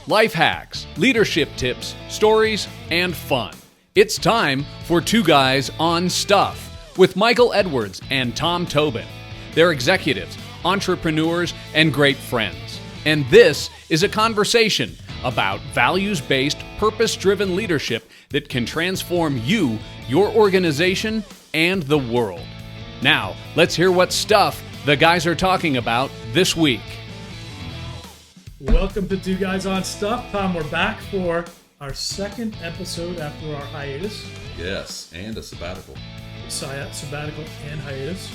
Life hacks, leadership tips, stories, and fun. It's time for Two Guys on Stuff with Michael Edwards and Tom Tobin. They're executives, entrepreneurs, and great friends. And this is a conversation about values-based, purpose-driven leadership that can transform you, your organization, and the world. Now, let's hear what stuff the guys are talking about this week. Welcome to Two Guys on Stuff. Tom, we're back for our second episode after our hiatus. Yes, and a sabbatical. Sabbatical and hiatus.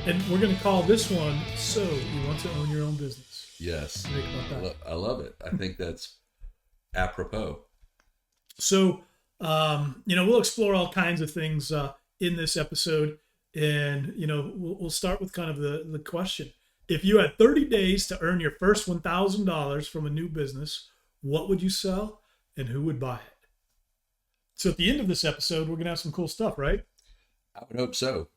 And we're going to call this one, So You Want to Own Your Own Business. Yes. What do you think about that? I love it. I think that's apropos. So, we'll explore all kinds of things in this episode. And, we'll start with kind of the question. If you had 30 days to earn your first $1,000 from a new business, what would you sell and who would buy it? So at the end of this episode, we're going to have some cool stuff, right? I would hope so.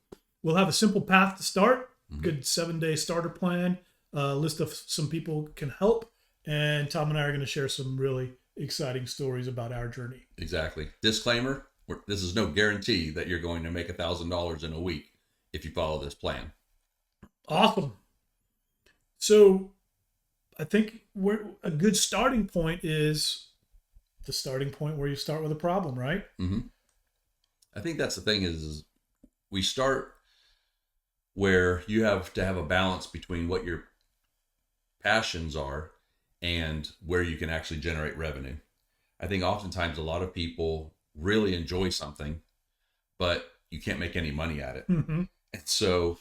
We'll have a simple path to start, good 7-day starter plan, list of some people can help, and Tom and I are going to share some really exciting stories about our journey. Exactly. Disclaimer, this is no guarantee that you're going to make $1,000 in a week if you follow this plan. Awesome. So I think a good starting point is the starting point where you start with a problem, right? Mm-hmm. I think that's the thing is we start where you have to have a balance between what your passions are and where you can actually generate revenue. I think oftentimes a lot of people really enjoy something, but you can't make any money at it. Mm-hmm. And so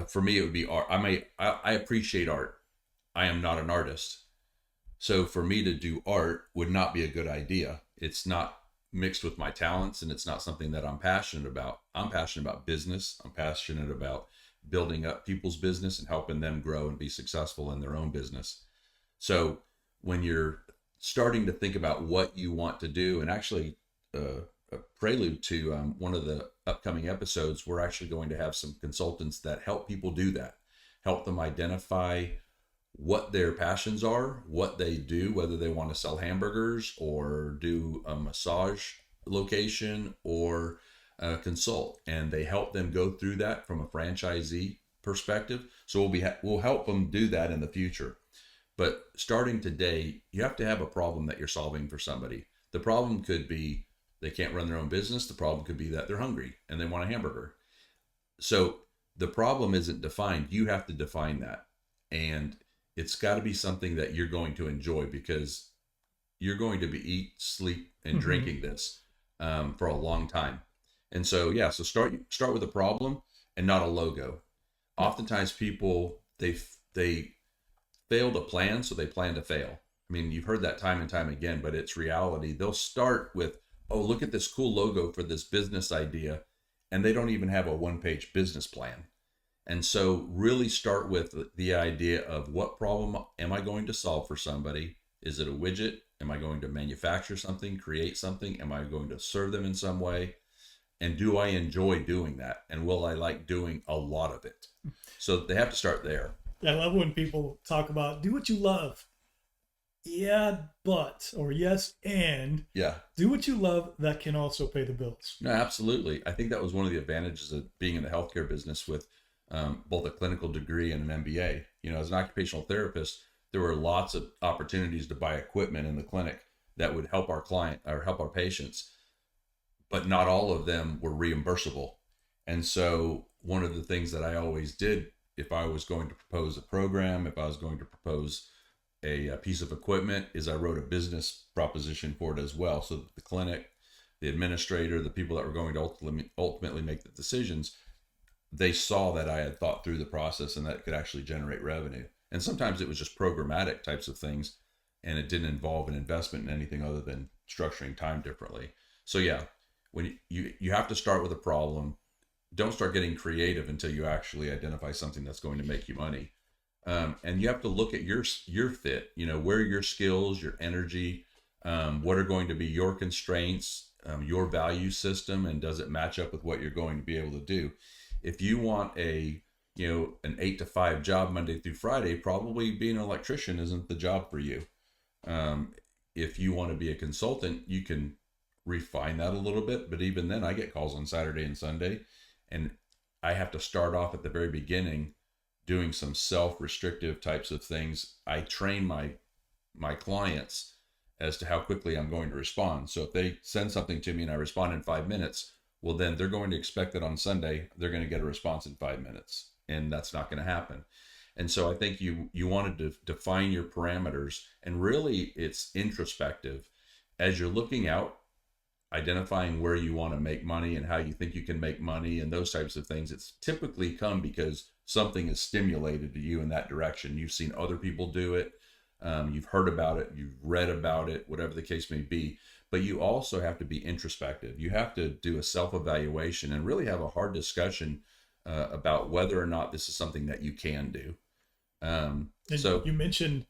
for me, it would be art. I appreciate art. I am not an artist. So for me to do art would not be a good idea. It's not mixed with my talents and it's not something that I'm passionate about. I'm passionate about business. I'm passionate about building up people's business and helping them grow and be successful in their own business. So when you're starting to think about what you want to do, and actually a prelude to one of the upcoming episodes, we're actually going to have some consultants that help people do that, help them identify what their passions are, what they do, whether they want to sell hamburgers or do a massage location or consult, and they help them go through that from a franchisee perspective. So we'll help them do that in the future. But starting today, you have to have a problem that you're solving for somebody. The problem could be they can't run their own business. The problem could be that they're hungry and they want a hamburger. So the problem isn't defined. You have to define that. And it's got to be something that you're going to enjoy because you're going to be eat, sleep, and drinking this for a long time. And so, so start with a problem and not a logo. Oftentimes people, they fail to plan, so they plan to fail. I mean, you've heard that time and time again, but it's reality. They'll start with, oh, look at this cool logo for this business idea, and they don't even have a one-page business plan. And so really start with the idea of what problem am I going to solve for somebody? Is it a widget? Am I going to manufacture something, create something? Am I going to serve them in some way? And do I enjoy doing that? And will I like doing a lot of it? So they have to start there. I love when people talk about do what you love. Yeah, but, or yes, and do what you love that can also pay the bills. No, absolutely. I think that was one of the advantages of being in the healthcare business with both a clinical degree and an MBA. As an occupational therapist, there were lots of opportunities to buy equipment in the clinic that would help our client or help our patients, but not all of them were reimbursable. And so one of the things that I always did, if I was going to propose a program, if I was going to propose a piece of equipment, is I wrote a business proposition for it as well. So that the clinic, the administrator, the people that were going to ultimately make the decisions, they saw that I had thought through the process and that it could actually generate revenue. And sometimes it was just programmatic types of things, and it didn't involve an investment in anything other than structuring time differently. So when you have to start with a problem, don't start getting creative until you actually identify something that's going to make you money. And you have to look at your fit, where are your skills, your energy, what are going to be your constraints, your value system, and does it match up with what you're going to be able to do? If you want an 8 to 5 job Monday through Friday, probably being an electrician isn't the job for you. If you want to be a consultant, you can refine that a little bit. But even then, I get calls on Saturday and Sunday, and I have to start off at the very beginning doing some self-restrictive types of things. I train my clients as to how quickly I'm going to respond. So if they send something to me and I respond in 5 minutes, well, then they're going to expect that on Sunday they're going to get a response in 5 minutes, and that's not going to happen. And so I think you wanted to define your parameters, and really it's introspective as you're looking out, identifying where you want to make money and how you think you can make money and those types of things. It's typically come because something is stimulated to you in that direction. You've seen other people do it. You've heard about it, you've read about it, whatever the case may be. But you also have to be introspective. You have to do a self-evaluation and really have a hard discussion about whether or not this is something that you can do. And So you mentioned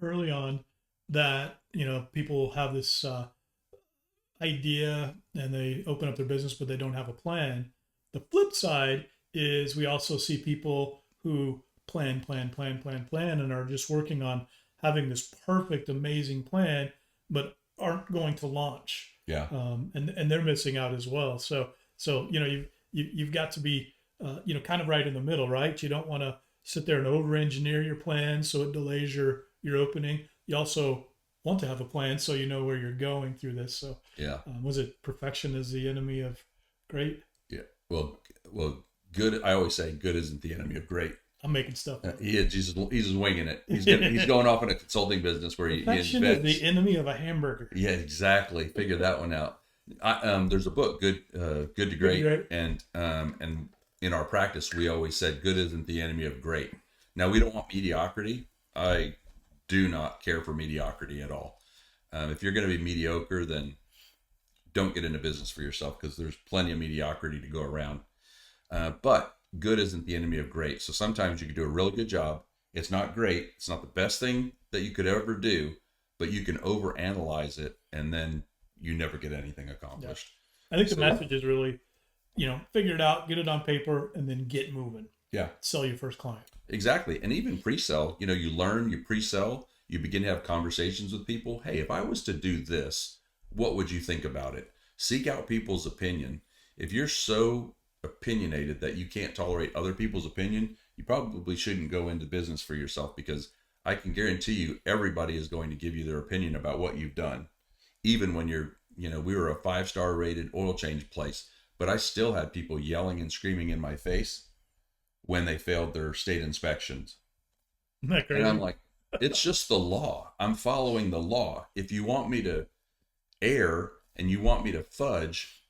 early on that, people have this idea and they open up their business, but they don't have a plan. The flip side is we also see people who plan, and are just working on having this perfect, amazing plan, but aren't going to launch. yeah, And they're missing out as well. So you've got to be kind of right in the middle, right? You don't want to sit there and over engineer your plan so it delays your opening. You also want to have a plan so you know where you're going through this. So yeah, was it perfection is the enemy of great? yeah. Well, good. I always say good isn't the enemy of great. I'm making stuff up. He's just winging it. He's going off in a consulting business where he Perfection is the enemy of a hamburger. Yeah, exactly. Figure that one out. There's a book, Good to Great, and in our practice, we always said good isn't the enemy of great. Now, we don't want mediocrity. I do not care for mediocrity at all. If you're going to be mediocre, then don't get into business for yourself, because there's plenty of mediocrity to go around. But good isn't the enemy of great. So sometimes you can do a really good job. It's not great. It's not the best thing that you could ever do, but you can overanalyze it, and then you never get anything accomplished. Yeah. I think the message is really, figure it out, get it on paper, and then get moving. Yeah. Sell your first client. Exactly. And even pre-sell, you learn, you pre-sell, you begin to have conversations with people. Hey, if I was to do this, what would you think about it? Seek out people's opinion. If you're so opinionated that you can't tolerate other people's opinion, you probably shouldn't go into business for yourself, because I can guarantee you everybody is going to give you their opinion about what you've done. Even when we were a 5-star rated oil change place, but I still had people yelling and screaming in my face when they failed their state inspections. Isn't that crazy? And I'm like, it's just the law. I'm following the law. If you want me to err and you want me to fudge,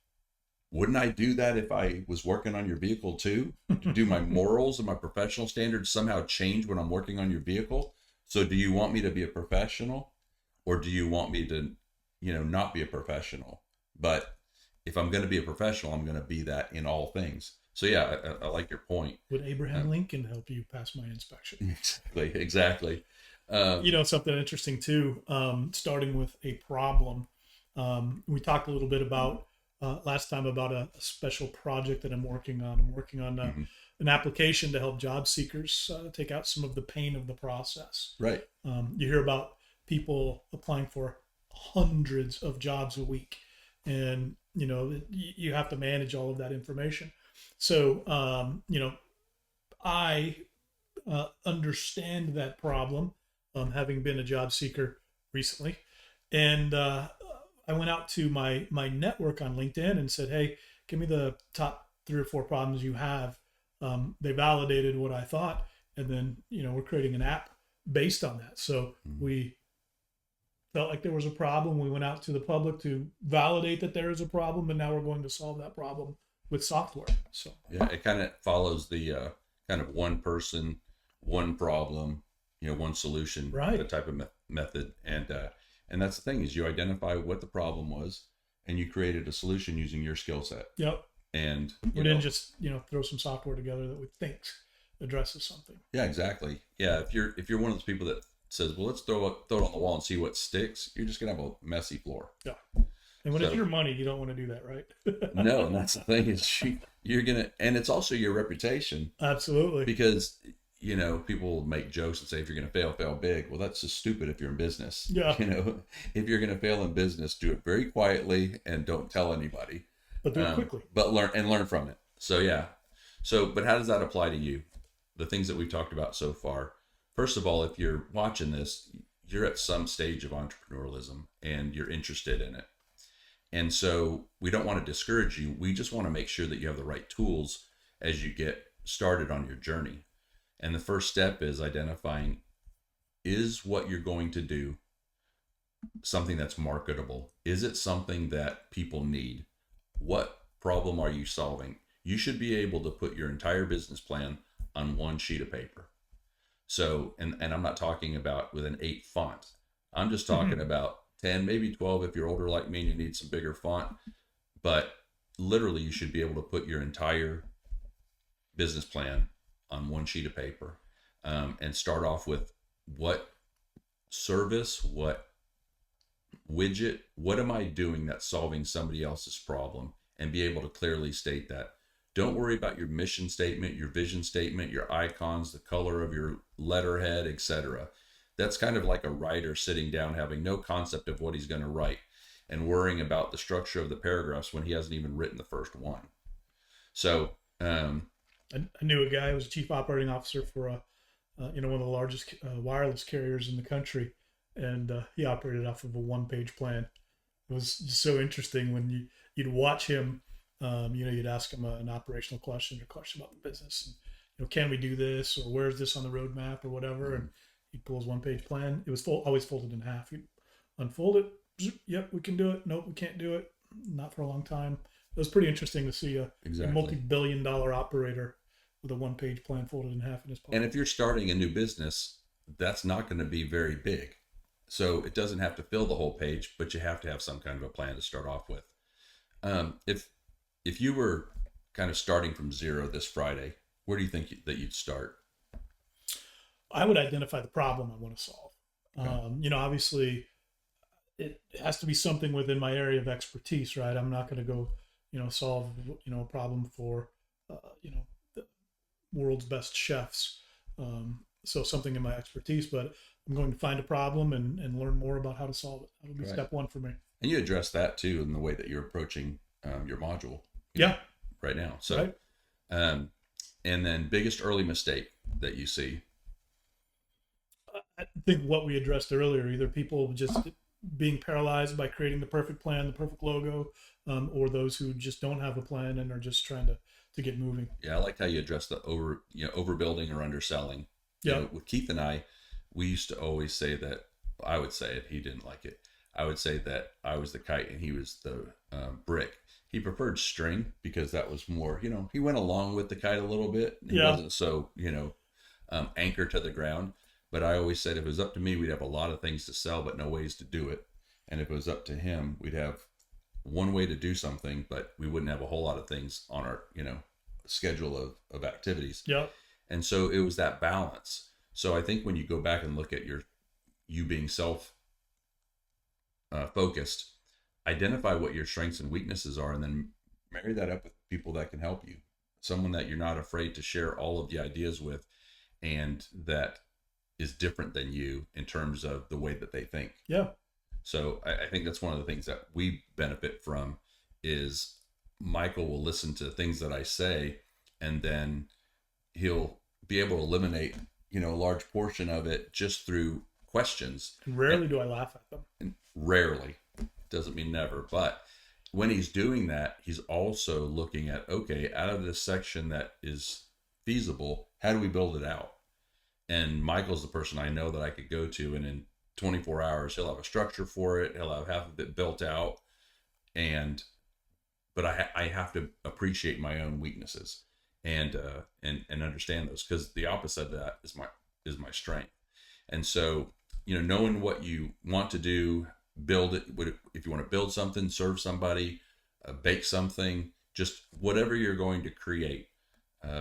wouldn't I do that if I was working on your vehicle too? Do my morals and my professional standards somehow change when I'm working on your vehicle? So do you want me to be a professional, or do you want me to, not be a professional? But if I'm going to be a professional, I'm going to be that in all things. So yeah, I like your point. Would Abraham Lincoln help you pass my inspection? Exactly. Something interesting too, starting with a problem. We talked a little bit about last time about a special project that I'm working on. I'm working on an application to help job seekers take out some of the pain of the process. Right. You hear about people applying for hundreds of jobs a week, and you have to manage all of that information. So I understand that problem, having been a job seeker recently, and I went out to my network on LinkedIn and said, hey, give me the top 3 or 4 problems you have. They validated what I thought, and then we're creating an app based on that. So we felt like there was a problem. We went out to the public to validate that there is a problem, and now we're going to solve that problem with software. So yeah, it kind of follows the kind of one person, one problem, one solution, right, type of method. And that's the thing, is you identify what the problem was, and you created a solution using your skill set. Yep. And we didn't just throw some software together that we think addresses something. Yeah, exactly. Yeah, if you're one of those people that says, well, let's throw it on the wall and see what sticks, you're just gonna have a messy floor. Yeah. And when it's your money, you don't want to do that, right? No, and that's the thing, is you're gonna, and it's also your reputation. Absolutely. Because people make jokes and say, if you're going to fail, fail big. Well, that's just stupid if you're in business. Yeah. If you're going to fail in business, do it very quietly and don't tell anybody. But do it quickly. But learn from it. So, yeah. But how does that apply to you? The things that we've talked about so far. First of all, if you're watching this, you're at some stage of entrepreneurialism and you're interested in it. And so we don't want to discourage you. We just want to make sure that you have the right tools as you get started on your journey. And the first step is identifying, is what you're going to do something that's marketable? Is it something that people need? What problem are you solving? You should be able to put your entire business plan on one sheet of paper. So, and I'm not talking about with an 8 font. I'm just talking about 10, maybe 12 if you're older like me and you need some bigger font. But literally, you should be able to put your entire business plan on one sheet of paper, and start off with what service, what widget, what am I doing that's solving somebody else's problem, and be able to clearly state that. Don't worry about your mission statement, your vision statement, your icons, the color of your letterhead, etc. That's kind of like a writer sitting down having no concept of what he's going to write and worrying about the structure of the paragraphs when he hasn't even written the first one. So I knew a guy who was chief operating officer for one of the largest wireless carriers in the country, and he operated off of a one-page plan. It was just so interesting when you'd watch him. You'd ask him an operational question or question about the business. And, can we do this, or where's this on the roadmap or whatever? And he'd pull his one-page plan. It was always folded in half. He'd unfold it. Yep, we can do it. Nope, we can't do it. Not for a long time. It was pretty interesting to see a multi-billion-dollar operator with a one-page plan folded in half in his pocket. And if you're starting a new business, that's not going to be very big. So it doesn't have to fill the whole page, but you have to have some kind of a plan to start off with. If you were kind of starting from zero this Friday, where do you think that you'd start? I would identify the problem I want to solve. Okay. Obviously, it has to be something within my area of expertise, right? I'm not going to go, solve, a problem for, the world's best chefs. So something in my expertise, but I'm going to find a problem and learn more about how to solve it. That'll be step one for me. And you address that too in the way that you're approaching your module. Right now. So, right. And then biggest early mistake that you see. I think what we addressed earlier, either people just being paralyzed by creating the perfect plan, the perfect logo, or those who just don't have a plan and are just trying to get moving. Yeah, I liked how you addressed the overbuilding or underselling. Yeah. With Keith and I, we used to always say that, I would say it, he didn't like it. I would say that I was the kite and he was the brick. He preferred string because that was more, he went along with the kite a little bit. He wasn't so, anchored to the ground. But I always said if it was up to me, we'd have a lot of things to sell, but no ways to do it. And if it was up to him, we'd have one way to do something, but we wouldn't have a whole lot of things on our, schedule of activities. Yeah. And so it was that balance. So I think when you go back and look at you being focused, identify what your strengths and weaknesses are, and then marry that up with people that can help you. Someone that you're not afraid to share all of the ideas with, and that is different than you in terms of the way that they think. Yeah. So I think that's one of the things that we benefit from is Michael will listen to things that I say, and then he'll be able to eliminate, a large portion of it just through questions. Rarely do I laugh at them. And rarely. Doesn't mean never. But when he's doing that, he's also looking at, okay, out of this section that is feasible, how do we build it out? And Michael's the person I know that I could go to, and in 24 hours, he'll have a structure for it. He'll have half of it built out. But I have to appreciate my own weaknesses and understand those, because the opposite of that is my strength. And so, knowing what you want to do, build it. If you want to build something, serve somebody, bake something, just whatever you're going to create,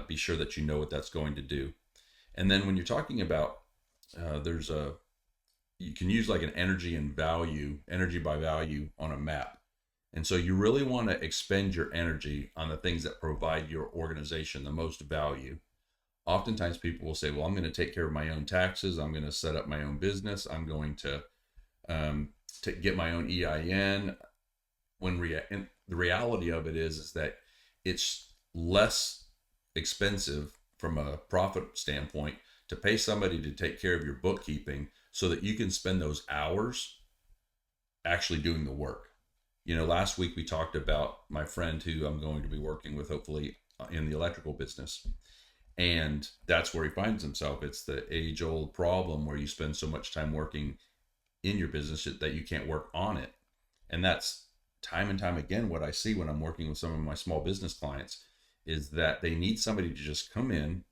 be sure that you know what that's going to do. And then when you're talking about, you can use like an energy by value on a map. And so you really want to expend your energy on the things that provide your organization the most value. Oftentimes people will say, well, I'm going to take care of my own taxes. I'm going to set up my own business. I'm going to get my own EIN. And the reality of it is that it's less expensive from a profit standpoint to pay somebody to take care of your bookkeeping so that you can spend those hours actually doing the work. Last week we talked about my friend who I'm going to be working with, hopefully, in the electrical business. And that's where he finds himself. It's the age-old problem where you spend so much time working in your business that you can't work on it. And that's time and time again what I see when I'm working with some of my small business clients, is that they need somebody to just come in,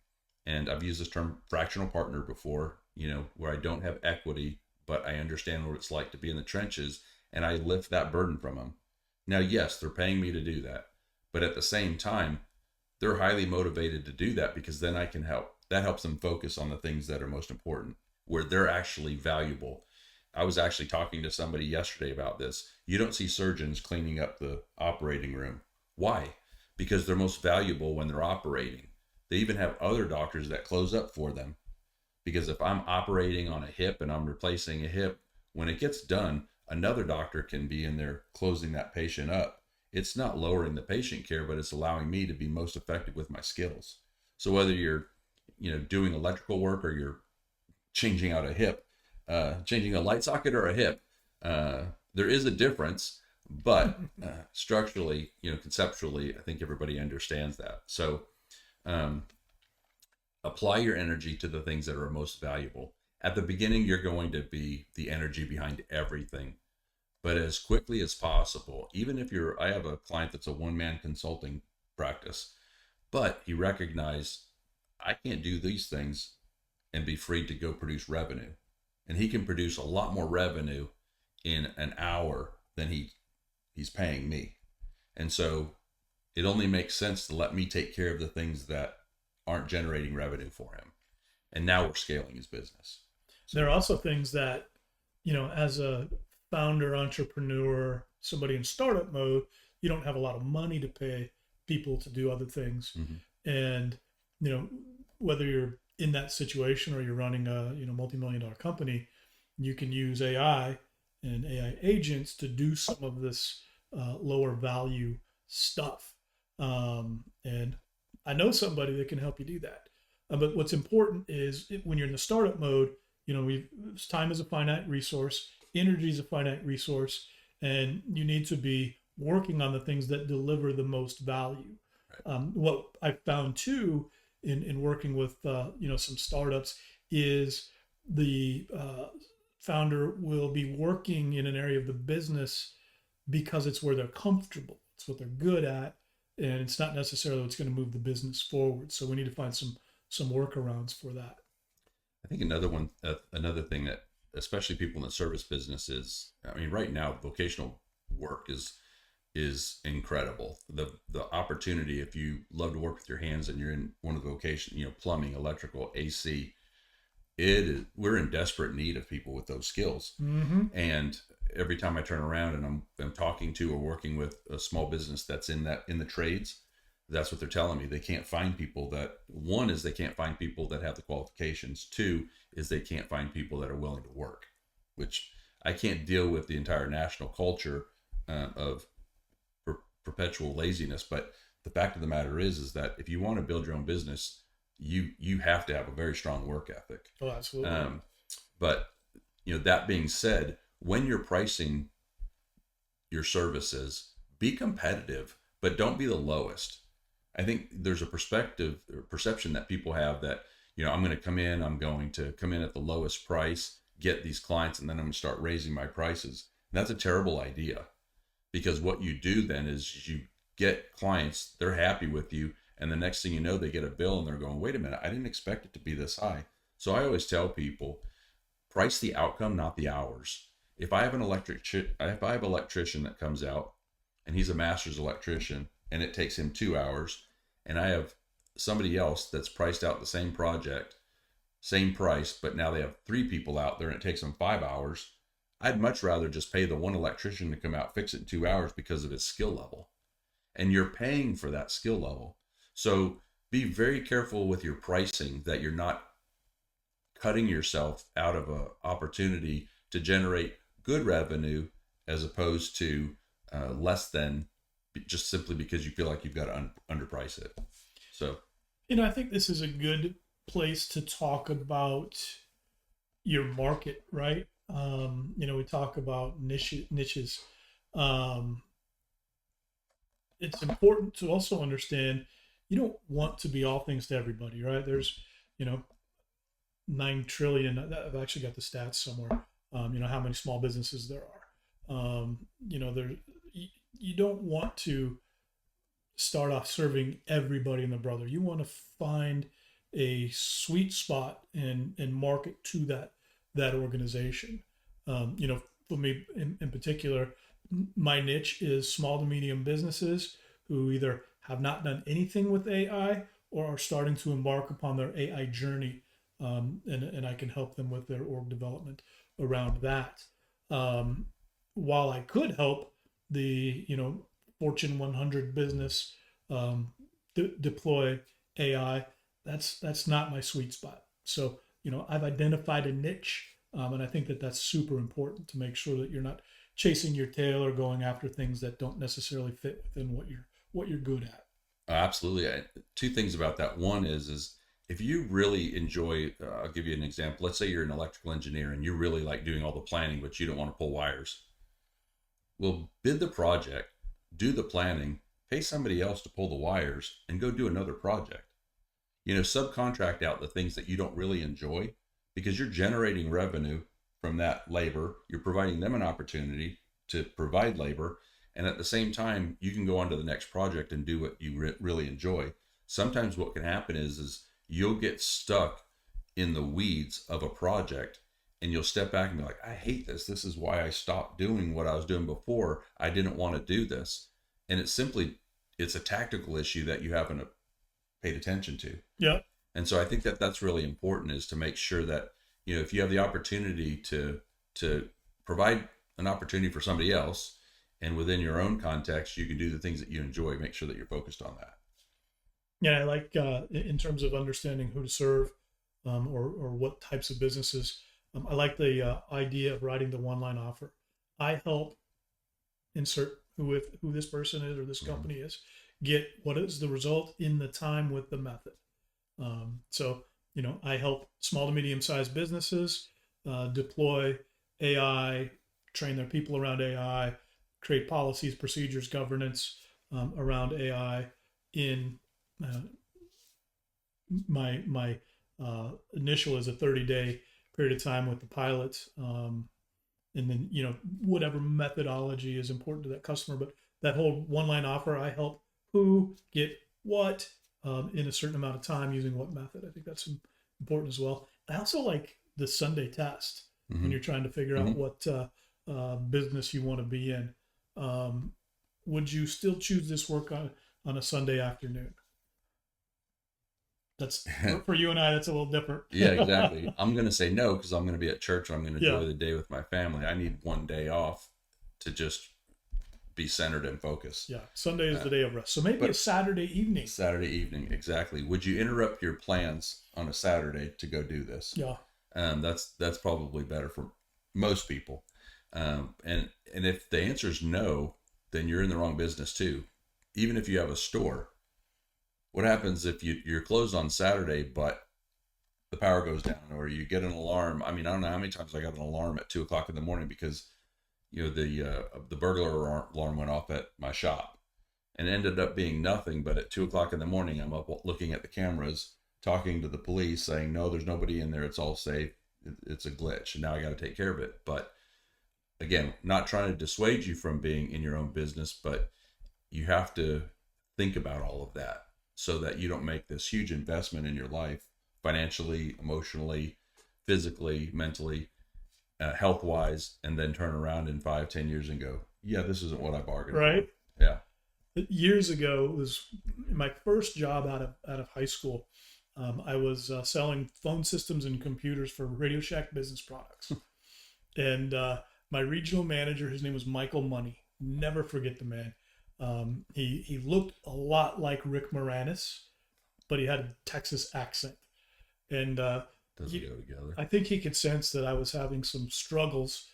and I've used this term fractional partner before, where I don't have equity, but I understand what it's like to be in the trenches, and I lift that burden from them. Now, yes, they're paying me to do that, but at the same time, they're highly motivated to do that because then I can help. That helps them focus on the things that are most important, where they're actually valuable. I was actually talking to somebody yesterday about this. You don't see surgeons cleaning up the operating room. Why? Because they're most valuable when they're operating. They even have other doctors that close up for them. Because if I'm operating on a hip and I'm replacing a hip, when it gets done, another doctor can be in there closing that patient up. It's not lowering the patient care, but it's allowing me to be most effective with my skills. So whether you're, doing electrical work or you're changing out a hip, changing a light socket or a hip, there is a difference, but structurally, conceptually, I think everybody understands that. So apply your energy to the things that are most valuable. At the beginning, you're going to be the energy behind everything. But as quickly as possible, even if I have a client that's a one-man consulting practice, but he recognized, I can't do these things and be free to go produce revenue. And he can produce a lot more revenue in an hour than he's paying me. And so it only makes sense to let me take care of the things that aren't generating revenue for him. And now we're scaling his business. There are also things that, as a founder, entrepreneur, somebody in startup mode, you don't have a lot of money to pay people to do other things. Mm-hmm. And, whether you're in that situation or you're running a, multi-million-dollar company, you can use AI and AI agents to do some of this lower value stuff. And I know somebody that can help you do that. But what's important is when you're in the startup mode, time is a finite resource, energy is a finite resource, and you need to be working on the things that deliver the most value. Right. What I found too in working with some startups is the founder will be working in an area of the business because it's where they're comfortable, it's what they're good at, and it's not necessarily what's going to move the business forward. So we need to find some workarounds for that. I think another thing that especially people in the service business is, right now vocational work is incredible. The opportunity, if you love to work with your hands and you're in one of the vocation, plumbing, electrical, AC, we're in desperate need of people with those skills. Mm-hmm. And every time I turn around and I'm talking to or working with a small business that's in the trades, that's what they're telling me. They can't find people they can't find people that have the qualifications. Two is they can't find people that are willing to work, which I can't deal with the entire national culture of perpetual laziness. But the fact of the matter is that if you want to build your own business, you have to have a very strong work ethic. Oh, absolutely. But that being said, when you're pricing your services, be competitive, but don't be the lowest. I think there's a perception that people have that, I'm going to come in at the lowest price, get these clients, and then I'm going to start raising my prices. And that's a terrible idea, because what you do then is you get clients, they're happy with you, and the next thing you know, they get a bill and they're going, wait a minute, I didn't expect it to be this high. So I always tell people, price the outcome, not the hours. If I have an electrician that comes out and he's a master's electrician and it takes him 2 hours, and I have somebody else that's priced out the same project, same price, but now they have 3 people out there and it takes them 5 hours, I'd much rather just pay the one electrician to come out, fix it in 2 hours because of his skill level. And you're paying for that skill level. So be very careful with your pricing, that you're not cutting yourself out of a opportunity to generate good revenue as opposed to less than, just simply because you feel like you've got to underprice it. So, I think this is a good place to talk about your market, right? We talk about niches. Um, it's important to also understand you don't want to be all things to everybody, right? There's, you know, 9 trillion. I've actually got the stats somewhere. How many small businesses there are. There, you don't want to start off serving everybody and their brother. You want to find a sweet spot and market to that organization. For me in particular, my niche is small to medium businesses who either have not done anything with AI or are starting to embark upon their AI journey, and I can help them with their org development around that. While I could help the Fortune 100 business deploy AI, that's not my sweet spot. So I've identified a niche, and I think that's super important to make sure that you're not chasing your tail or going after things that don't necessarily fit within what you're good at. Absolutely. Two things about that. One is if you really enjoy, I'll give you an example. Let's say you're an electrical engineer and you really like doing all the planning, but you don't want to pull wires. Well, bid the project, do the planning, pay somebody else to pull the wires, and go do another project. Subcontract out the things that you don't really enjoy, because you're generating revenue from that labor. You're providing them an opportunity to provide labor. And at the same time, you can go on to the next project and do what you really enjoy. Sometimes what can happen is you'll get stuck in the weeds of a project, and you'll step back and be like, I hate this. This is why I stopped doing what I was doing before. I didn't want to do this. And it's a tactical issue that you haven't paid attention to. Yeah. And so I think that's really important, is to make sure that, if you have the opportunity to provide an opportunity for somebody else, and within your own context, you can do the things that you enjoy, make sure that you're focused on that. Yeah, I like in terms of understanding who to serve, or what types of businesses. I like the idea of writing the one-line offer. I help insert who this person is or this company is, get what is the result in the time with the method. So I help small to medium-sized businesses deploy AI, train their people around AI, create policies, procedures, governance around AI. In my initial is a 30-day period of time with the pilot, and then whatever methodology is important to that customer. But that whole one-line offer, I help who get what in a certain amount of time using what method. I think that's important as well. I also like the Sunday test when you're trying to figure out what business you want to be in. Would you still choose this work on a Sunday afternoon? That's for you and I, that's a little different. Yeah, exactly. I'm going to say no, because I'm going to be at church. I'm going to enjoy the day with my family. I need one day off to just be centered and focused. Yeah, Sunday is the day of rest. So maybe a Saturday evening. Saturday evening, exactly. Would you interrupt your plans on a Saturday to go do this? Yeah. That's probably better for most people. And if the answer is no, then you're in the wrong business too. Even if you have a store, what happens if you're closed on Saturday, but the power goes down, or you get an alarm? I mean, I don't know how many times I got an alarm at 2:00 in the morning because the burglar alarm went off at my shop, and it ended up being nothing. But at 2:00 in the morning, I'm up looking at the cameras, talking to the police, saying, no, there's nobody in there. It's all safe. It's a glitch, and now I got to take care of it. But again, not trying to dissuade you from being in your own business, but you have to think about all of that so that you don't make this huge investment in your life, financially, emotionally, physically, mentally, health-wise, and then turn around in 5-10 years and go, yeah, this isn't what I bargained right for. Yeah. Years ago, it was my first job out of high school. I was selling phone systems and computers for Radio Shack Business Products. And my regional manager, his name was Michael Money. Never forget the man. He looked a lot like Rick Moranis, but he had a Texas accent. And Doesn't go together. I think he could sense that I was having some struggles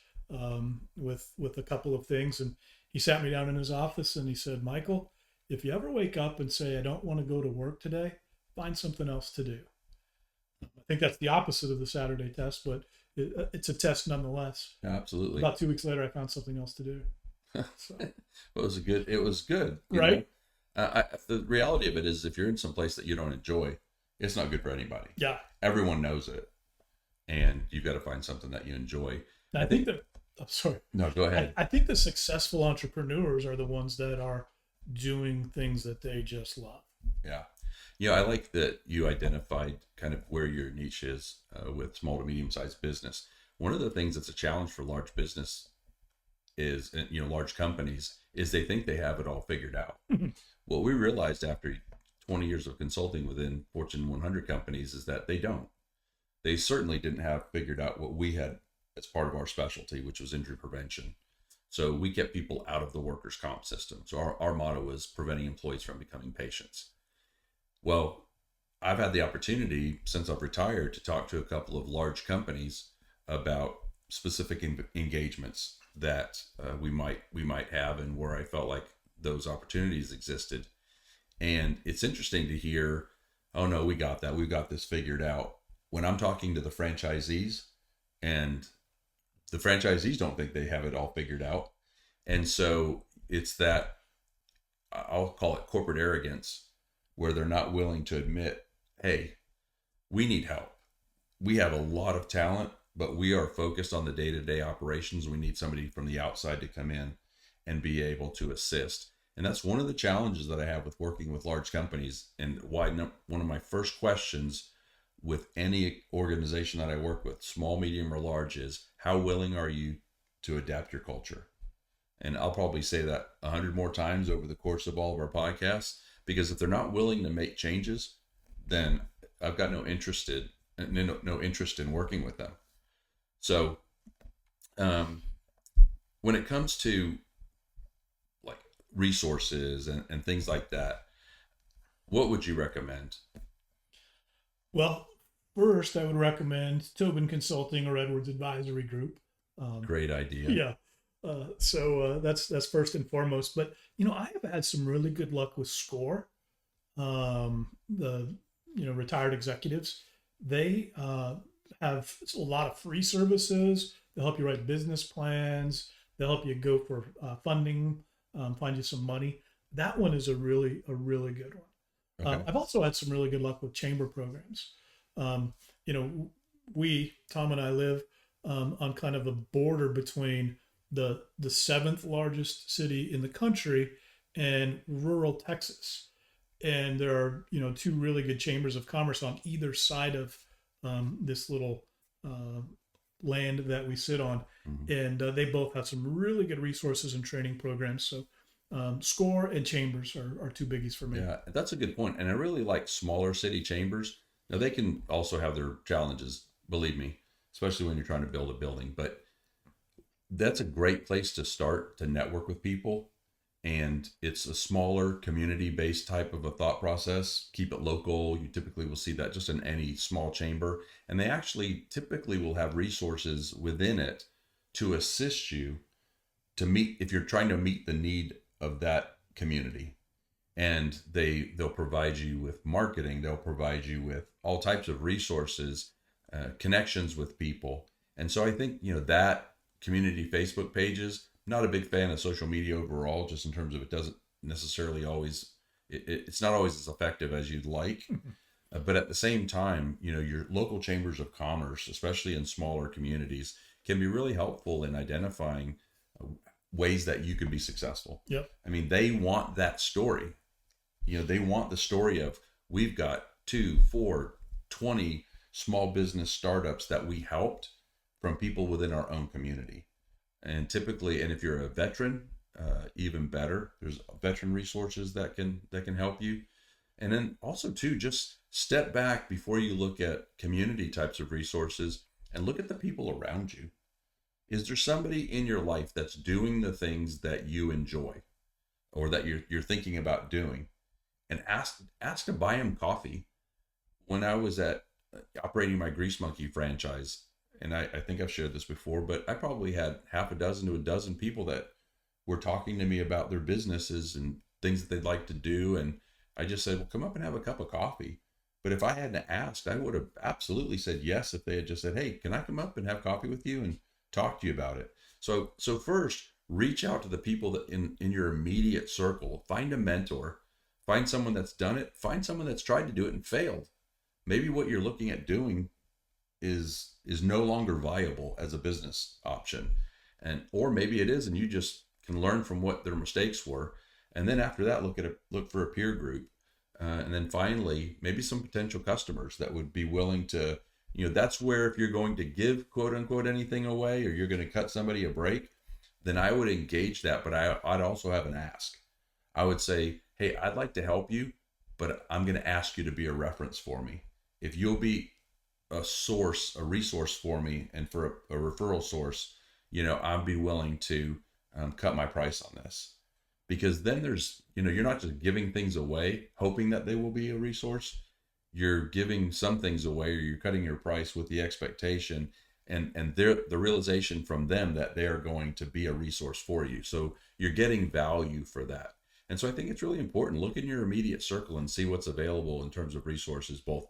with a couple of things. And he sat me down in his office and he said, Michael, if you ever wake up and say, I don't want to go to work today, find something else to do. I think that's the opposite of the Saturday test, but it's a test nonetheless. Yeah, absolutely. About 2 weeks later, I found something else to do. So. It was good. You Right. know? The reality of it is, if you're in some place that you don't enjoy, it's not good for anybody. Yeah. Everyone knows it, and you've got to find something that you enjoy. I think that. I'm sorry. No, go ahead. I think the successful entrepreneurs are the ones that are doing things that they just love. Yeah. You know, I like that you identified kind of where your niche is with small to medium sized business. One of the things that's a challenge for large business is, you know, large companies, is they think they have it all figured out. What we realized after 20 years of consulting within Fortune 100 companies is that they don't. They certainly didn't have figured out what we had as part of our specialty, which was injury prevention. So we kept people out of the workers' comp system. So our motto was preventing employees from becoming patients. Well, I've had the opportunity since I've retired to talk to a couple of large companies about specific engagements that we might have, and where I felt like those opportunities existed. And it's interesting to hear, oh no, we got that. We've got this figured out. When I'm talking to the franchisees, and the franchisees don't think they have it all figured out. And so it's that, I'll call it corporate arrogance, where they're not willing to admit, hey, we need help. We have a lot of talent, but we are focused on the day-to-day operations. We need somebody from the outside to come in and be able to assist. And that's one of the challenges that I have with working with large companies, and why one of my first questions with any organization that I work with, small, medium, or large, is how willing are you to adapt your culture? And I'll probably say that 100 more times over the course of all of our podcasts, because if they're not willing to make changes, then I've got no interest in working with them. So when it comes to like resources and things like that, what would you recommend? Well, first, I would recommend Tobin Consulting or Edwards Advisory Group. Great idea. Yeah. So that's first and foremost. But, you know, I have had some really good luck with SCORE. Retired executives. They have a lot of free services. They'll help you write business plans. They'll help you go for funding, find you some money. That one is a really good one. Okay. I've also had some really good luck with chamber programs. Tom and I live on kind of a border between the seventh largest city in the country and rural Texas. And there are, two really good chambers of commerce on either side of this little land that we sit on. Mm-hmm. And they both have some really good resources and training programs. So SCORE and chambers are two biggies for me. Yeah, that's a good point. And I really like smaller city chambers. Now, they can also have their challenges, believe me, especially when you're trying to build a building. But that's a great place to start to network with people. And it's a smaller community-based type of a thought process. Keep it local. You typically will see that just in any small chamber. And they actually typically will have resources within it to assist you to meet, if you're trying to meet the need of that community. And they'll provide you with marketing. They'll provide you with all types of resources, connections with people. And so I think, that community Facebook pages, not a big fan of social media overall, just in terms of it doesn't necessarily always, it's not always as effective as you'd like. But at the same time, your local chambers of commerce, especially in smaller communities, can be really helpful in identifying ways that you can be successful. Yep. I mean, they want that story. They want the story of, we've got 2, 4, 20 small business startups that we helped from people within our own community. And typically, and if you're a veteran, even better, there's veteran resources that can help you. And then also too, just step back before you look at community types of resources and look at the people around you. Is there somebody in your life that's doing the things that you enjoy or that you're thinking about doing? and ask to buy them coffee. When I was at operating my Grease Monkey franchise, and I think I've shared this before, but I probably had half a dozen to a dozen people that were talking to me about their businesses and things that they'd like to do. And I just said, well, come up and have a cup of coffee. But if I hadn't asked, I would have absolutely said yes if they had just said, hey, can I come up and have coffee with you and talk to you about it? So first, reach out to the people that in your immediate circle. Find a mentor. Find someone that's done it. Find someone that's tried to do it and failed. Maybe what you're looking at doing is no longer viable as a business option, or maybe it is, and you just can learn from what their mistakes were. And then after that, look for a peer group, and then finally maybe some potential customers that would be willing to, that's where if you're going to give quote unquote anything away, or you're going to cut somebody a break, then I would engage that. But I'd also have an ask. I would say, hey, I'd like to help you, but I'm going to ask you to be a reference for me. If you'll be a resource for me, and for a referral source, I'd be willing to cut my price on this. Because then there's, you're not just giving things away hoping that they will be a resource. You're giving some things away, or you're cutting your price with the expectation and the realization from them that they are going to be a resource for you. So you're getting value for that. And so I think it's really important. Look in your immediate circle and see what's available in terms of resources, both,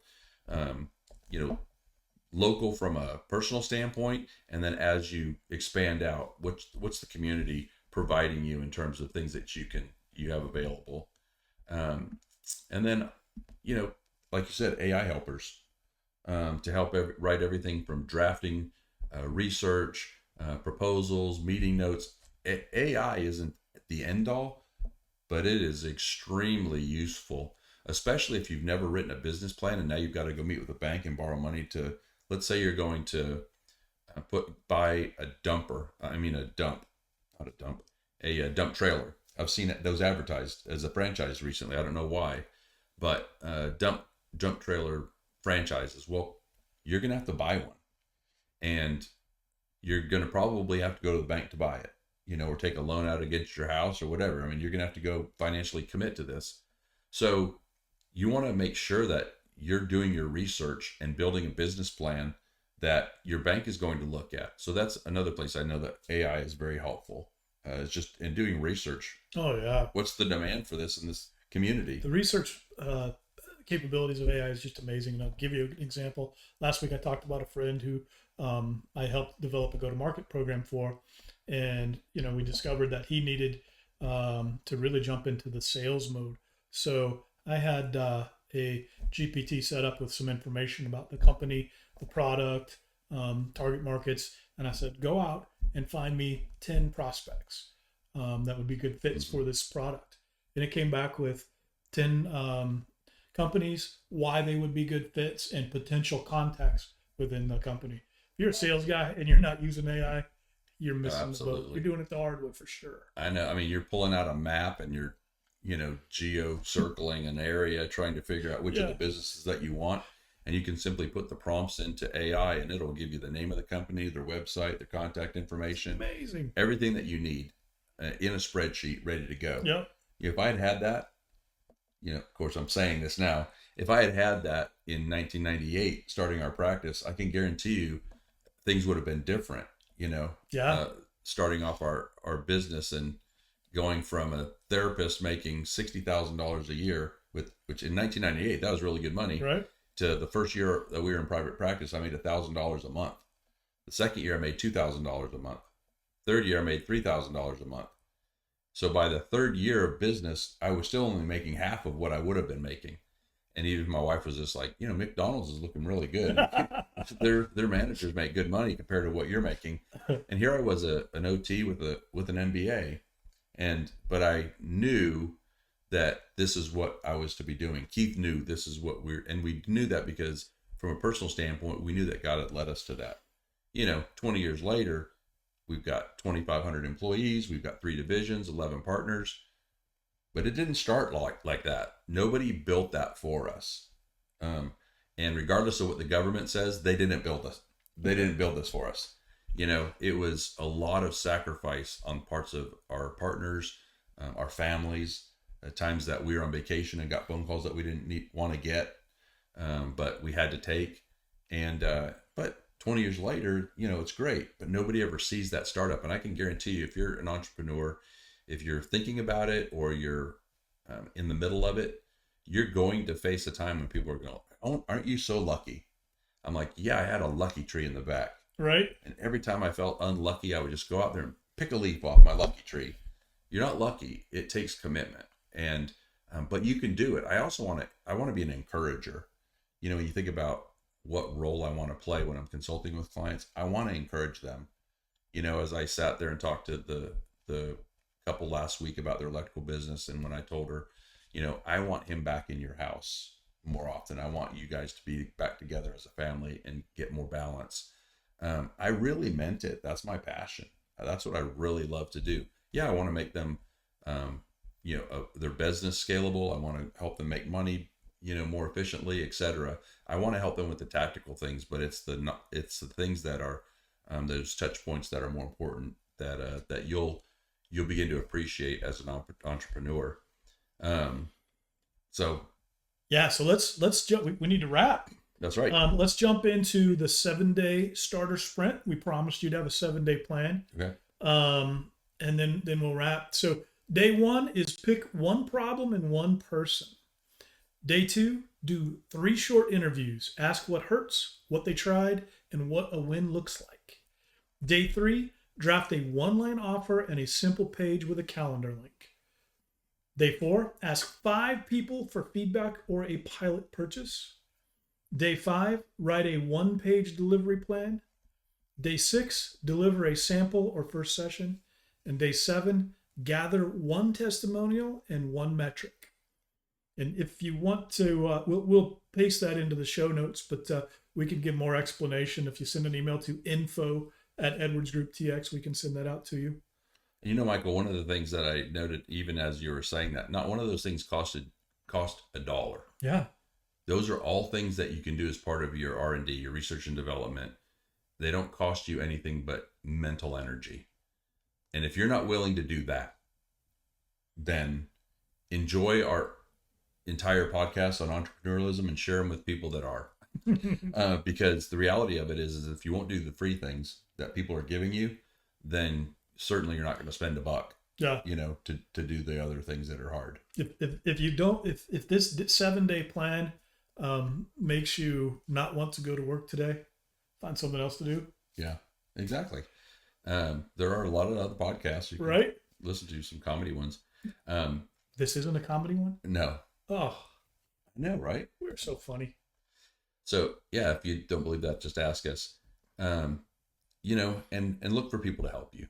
local from a personal standpoint, and then as you expand out, what's the community providing you in terms of things that you have available. And then, like you said, AI helpers, to help write everything from drafting, research, proposals, meeting notes. AI isn't the end all, but it is extremely useful, especially if you've never written a business plan and now you've got to go meet with a bank and borrow money to, let's say you're going to buy a dump trailer. I've seen those advertised as a franchise recently. I don't know why, but dump trailer franchises. Well, you're going to have to buy one, and you're going to probably have to go to the bank to buy it, or take a loan out against your house or whatever. I mean, you're going to have to go financially commit to this. So you want to make sure that you're doing your research and building a business plan that your bank is going to look at. So that's another place I know that AI is very helpful. It's just in doing research. Oh yeah. What's the demand for this in this community? The research capabilities of AI is just amazing. And I'll give you an example. Last week I talked about a friend who I helped develop a go-to-market program for, and we discovered that he needed to really jump into the sales mode. So I had a GPT set up with some information about the company, the product, target markets, and I said, go out and find me 10 prospects that would be good fits for this product. And it came back with 10 companies, why they would be good fits, and potential contacts within the company. If you're a sales guy and you're not using AI, you're missing the boat. You're doing it the hard way for sure. I know. I mean, you're pulling out a map and you're, geo circling an area, trying to figure out which of the businesses that you want. And you can simply put the prompts into AI and it'll give you the name of the company, their website, their contact information. Amazing. Everything that you need in a spreadsheet ready to go. Yep. If I had that, of course I'm saying this now, if I had that in 1998, starting our practice, I can guarantee you things would have been different, starting off our business and going from a therapist making $60,000 a year, which in 1998, that was really good money. Right. To the first year that we were in private practice, I made $1,000 a month. The second year I made $2,000 a month. Third year I made $3,000 a month. So by the third year of business, I was still only making half of what I would have been making. And even my wife was just like, McDonald's is looking really good. Their managers make good money compared to what you're making. And here I was an OT with an MBA. But I knew that this is what I was to be doing. Keith knew this is what and we knew that because from a personal standpoint, we knew that God had led us to that. 20 years later, we've got 2,500 employees. We've got 3 divisions, 11 partners, but it didn't start like that. Nobody built that for us. And regardless of what the government says, they didn't build us. They didn't build this for us. It was a lot of sacrifice on parts of our partners, our families, times that we were on vacation and got phone calls that we didn't want to get, but we had to take. And but 20 years later, it's great, but nobody ever sees that startup. And I can guarantee you, if you're an entrepreneur, if you're thinking about it or you're in the middle of it, you're going to face a time when people are going, "Oh, aren't you so lucky?" I'm like, yeah, I had a lucky tree in the back. Right. And every time I felt unlucky, I would just go out there and pick a leaf off my lucky tree. You're not lucky. It takes commitment. And, but you can do it. I also want to be an encourager. When you think about what role I want to play when I'm consulting with clients, I want to encourage them. As I sat there and talked to the couple last week about their electrical business. And when I told her, I want him back in your house more often. I want you guys to be back together as a family and get more balance. I really meant it. That's my passion. That's what I really love to do. Yeah, I want to make them, their business scalable. I want to help them make money, more efficiently, etc. I want to help them with the tactical things, but it's the things that are those touch points that are more important that you'll begin to appreciate as an entrepreneur. So let's jump. We need to wrap. That's right. Let's jump into the 7-day starter sprint. We promised you to have a 7-day plan. Okay. And then we'll wrap. So day 1 is pick one problem and one person. Day 2, do 3 short interviews. Ask what hurts, what they tried, and what a win looks like. Day 3, draft a 1-line offer and a simple page with a calendar link. Day 4, ask 5 people for feedback or a pilot purchase. Day 5, write a 1-page delivery plan. Day 6, deliver a sample or first session. And day 7, gather 1 testimonial and 1 metric. And if you want to, we'll paste that into the show notes, but we can give more explanation. If you send an email to info@edwardsgrouptx, we can send that out to you. Michael, one of the things that I noted, even as you were saying that, not one of those things cost $1. Yeah. Those are all things that you can do as part of your R&D, your research and development. They don't cost you anything but mental energy. And if you're not willing to do that, then enjoy our entire podcast on entrepreneurialism and share them with people that are. Because the reality of it is if you won't do the free things that people are giving you, then certainly you're not going to spend $1. Yeah. To do the other things that are hard. If you don't, if this 7-day plan makes you not want to go to work today, find something else to do. Yeah, exactly. There are a lot of other podcasts you can listen to, some comedy ones. This isn't a comedy one? No. Oh, I know, right? We're so funny. So yeah, if you don't believe that, just ask us. And look for people to help you.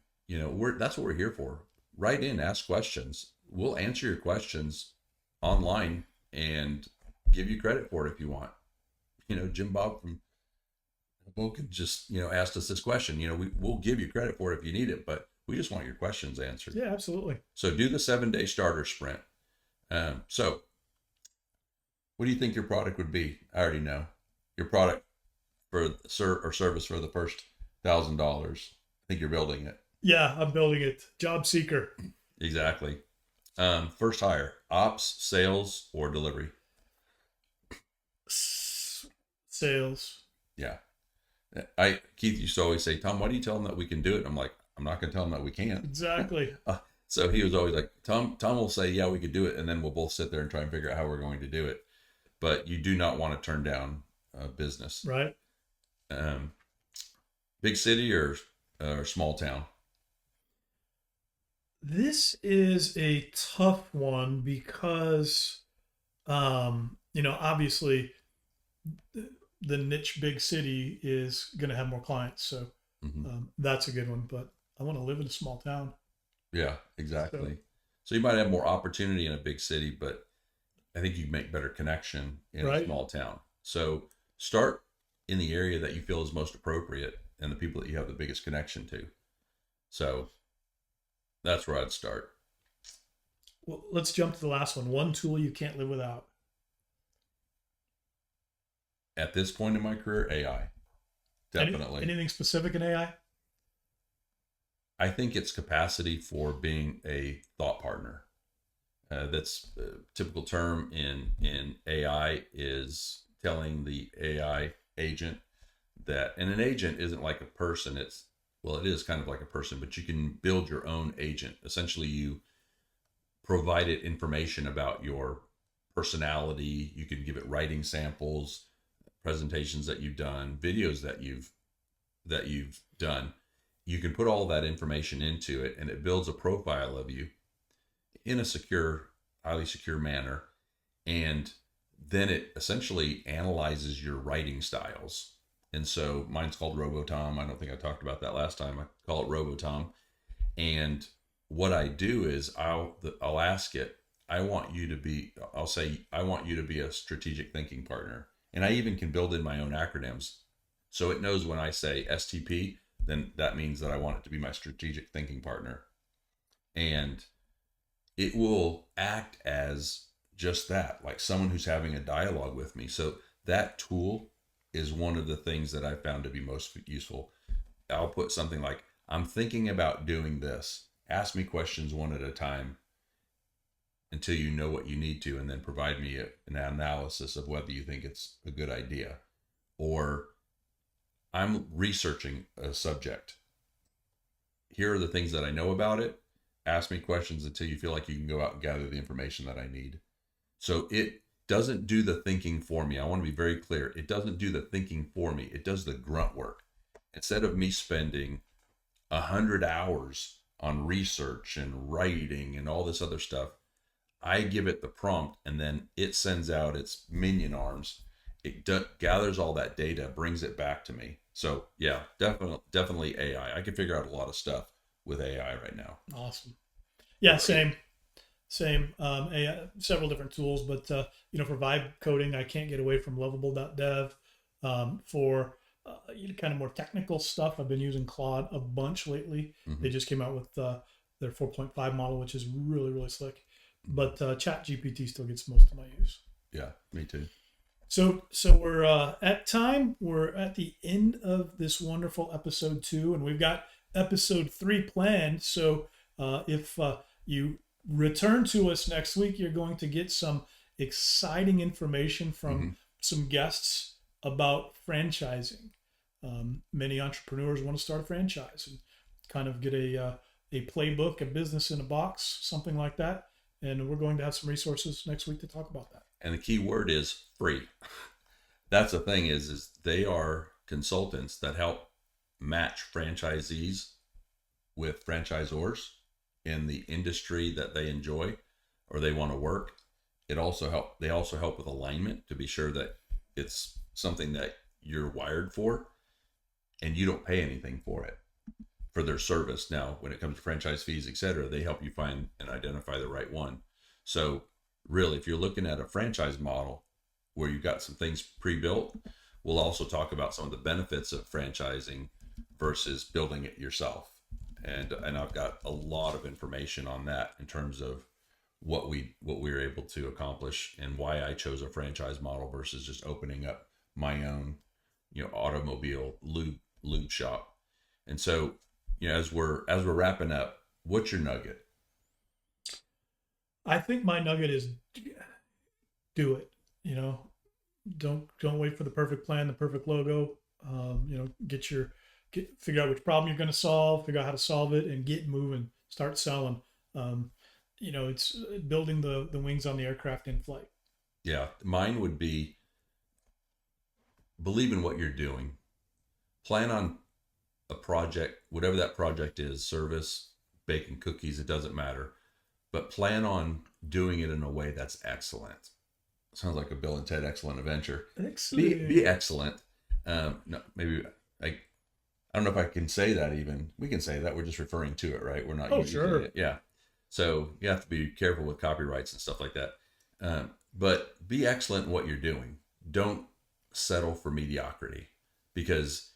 That's what we're here for. Write in, ask questions. We'll answer your questions online and give you credit for it if you want. Jim Bob from Boken just, asked us this question. We'll give you credit for it if you need it, but we just want your questions answered. Yeah, absolutely. So do the 7-day starter sprint. So what do you think your product would be? I already know. Your product for service for the first $1,000. I think you're building it. Yeah, I'm building it. Job seeker. Exactly. First hire, ops, sales, or delivery? Sales. Yeah. Keith used to always say, Tom, why do you tell them that we can do it? I'm like, I'm not going to tell them that we can't. Exactly. So he was always like, Tom will say, yeah, we could do it. And then we'll both sit there and try and figure out how we're going to do it. But you do not want to turn down business. Right. Big city or small town? This is a tough one because, obviously the niche big city is going to have more clients. So that's a good one, but I want to live in a small town. Yeah, exactly. So you might have more opportunity in a big city, but I think you make better connection in a small town. So start in the area that you feel is most appropriate and the people that you have the biggest connection to. So that's where I'd start. Well, let's jump to the last one. One tool you can't live without. At this point in my career, AI. Definitely. Anything specific in AI? I think it's capacity for being a thought partner. That's a typical term in AI is telling the AI agent that, and an agent isn't like a person. It is kind of like a person, but you can build your own agent. Essentially, you provide it information about your personality. You can give it writing samples, presentations that you've done, videos that you've done. You can put all that information into it, and it builds a profile of you in a secure, highly secure manner. And then it essentially analyzes your writing styles. And so mine's called RoboTom. I don't think I talked about that last time. I call it RoboTom. And what I do is I'll ask it, I'll say, I want you to be a strategic thinking partner. And I even can build in my own acronyms. So it knows when I say STP, then that means that I want it to be my strategic thinking partner. And it will act as just that, like someone who's having a dialogue with me. So that tool is one of the things that I found to be most useful. I'll put something like, I'm thinking about doing this. Ask me questions one at a time until you know what you need to, and then provide me an analysis of whether you think it's a good idea. Or I'm researching a subject. Here are the things that I know about it. Ask me questions until you feel like you can go out and gather the information that I need. So it doesn't do the thinking for me. I want to be very clear. It doesn't do the thinking for me. It does the grunt work. Instead of me spending 100 hours on research and writing and all this other stuff, I give it the prompt, and then it sends out its minion arms. It gathers all that data, brings it back to me. So yeah, definitely AI. I can figure out a lot of stuff with AI right now. Awesome. Yeah, same. AI, several different tools, but for vibe coding, I can't get away from Lovable.dev. For kind of more technical stuff, I've been using Claude a bunch lately. Mm-hmm. They just came out with their 4.5 model, which is really, really slick. But ChatGPT still gets most of my use. Yeah, me too. So we're at time. We're at the end of this wonderful episode 2, and we've got episode 3 planned. So if you return to us next week, you're going to get some exciting information from some guests about franchising. Many entrepreneurs want to start a franchise and kind of get a playbook, a business in a box, something like that. And we're going to have some resources next week to talk about that. And the key word is free. That's the thing is they are consultants that help match franchisees with franchisors in the industry that they enjoy or they want to work. They also help with alignment to be sure that it's something that you're wired for and you don't pay anything for it, for their service. Now, when it comes to franchise fees, etc., they help you find and identify the right one. So really, if you're looking at a franchise model where you've got some things pre-built, we'll also talk about some of the benefits of franchising versus building it yourself. And I've got a lot of information on that in terms of what we were able to accomplish and why I chose a franchise model versus just opening up my own, automobile lube shop. And so, as we're wrapping up, what's your nugget? I think my nugget is do it. Don't wait for the perfect plan, the perfect logo. Figure out which problem you're going to solve, figure out how to solve it, and get moving. Start selling. It's building the wings on the aircraft in flight. Yeah, mine would be believe in what you're doing. Plan on a project, whatever that project is, service, baking cookies, it doesn't matter. But plan on doing it in a way that's excellent. Sounds like a Bill and Ted Excellent Adventure. Excellent. Be excellent. No, maybe I don't know if I can say that even. We can say that. We're just referring to it, right? We're not using sure. it. Yeah. So you have to be careful with copyrights and stuff like that. But be excellent in what you're doing. Don't settle for mediocrity, because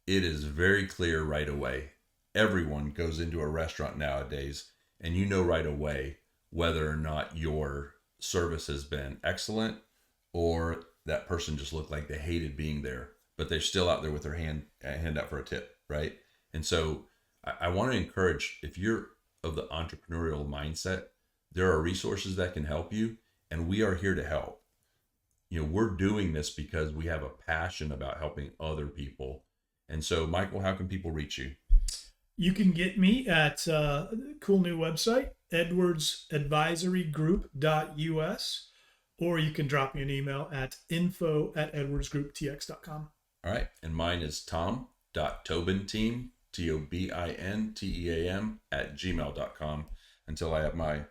it is very clear right away. Everyone goes into a restaurant nowadays and right away whether or not your service has been excellent or that person just looked like they hated being there, but they're still out there with their hand out for a tip, right? And so I want to encourage, if you're of the entrepreneurial mindset, There are resources that can help you, and we are here to help. We're doing this because we have a passion about helping other people. And so, Michael, how can people reach you? You can get me at cool new website, edwardsadvisorygroup.us, or you can drop me an email at info@edwardsgrouptx.com. All right. And mine is tom.tobinteam, TOBINTEAM @gmail.com, until I have my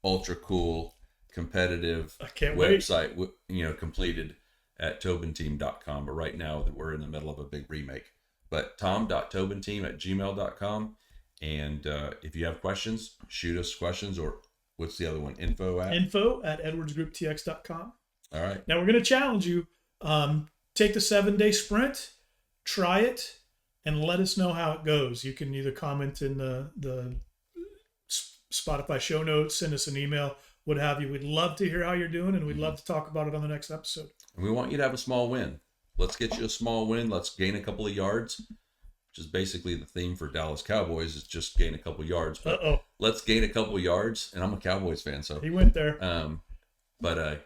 ultra cool competitive website, completed at tobinteam.com. But right now we're in the middle of a big remake. But tom.tobinteam@gmail.com. And if you have questions, shoot us questions, or what's the other one? Info@edwardsgrouptx.com. All right. Now we're going to challenge you. Take the 7-day sprint, try it, and let us know how it goes. You can either comment in the Spotify show notes, send us an email, what have you. We'd love to hear how you're doing, and we'd love to talk about it on the next episode. And we want you to have a small win. Let's get you a small win. Let's gain a couple of yards, which is basically the theme for Dallas Cowboys, is just gain a couple of yards. But let's gain a couple of yards, and I'm a Cowboys fan, so he went there. But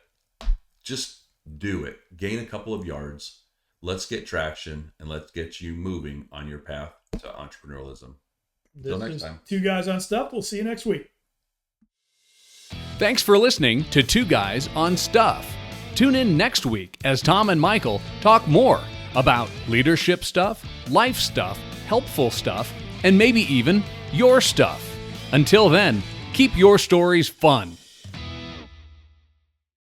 just do it. Gain a couple of yards. Let's get traction, and let's get you moving on your path to entrepreneurialism. Until next time. Two Guys on Stuff. We'll see you next week. Thanks for listening to Two Guys on Stuff. Tune in next week as Tom and Michael talk more about leadership stuff, life stuff, helpful stuff, and maybe even your stuff. Until then, keep your stories fun